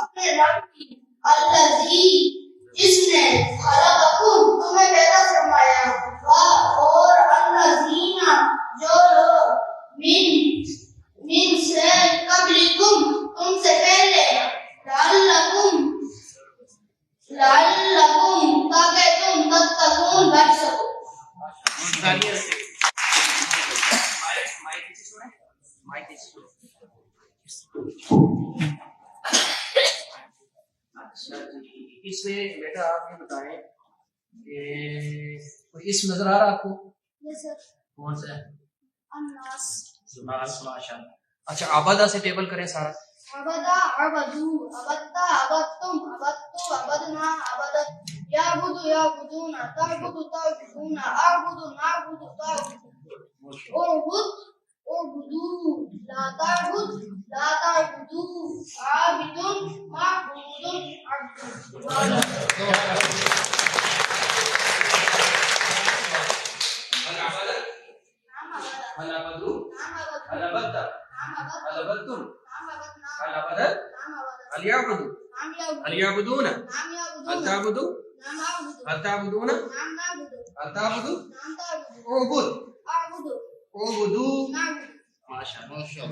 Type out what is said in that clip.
اپنے رب کی الذی جس نے خلقکم تمہیں پیدا فرمایا اور الذین جو لوگ من سے قبلکم تم سے پہلے لعلکم تاکہ تم تتقون بچ سکو. اس میں بیٹا آپ یہ بتائیں کہ کوئی اسم نظر آ رہا آپ کو؟ کون سا ہے؟ الناس. ماشاء اللہ. اچھا عبادہ سے ٹیبل کریں سارا. عبدا عبدو عبدتا عبدتم عبدتو عبدنا عبدت یعبد یعبدون تعبد تعبدون اعبد نعبد تعبد اعبد اعبدو لا تعبد لا تعبدو عابد معبود عبد. هل عبدوا؟ هل عبدت؟ هل عبدتم؟ هل عبدت؟ هل يعبدوا؟ هل يعبدون؟ هل تعبدوا؟ هل تعبدون؟ هل تعبدوا؟ اعبد اعبدوا ما شاء الله.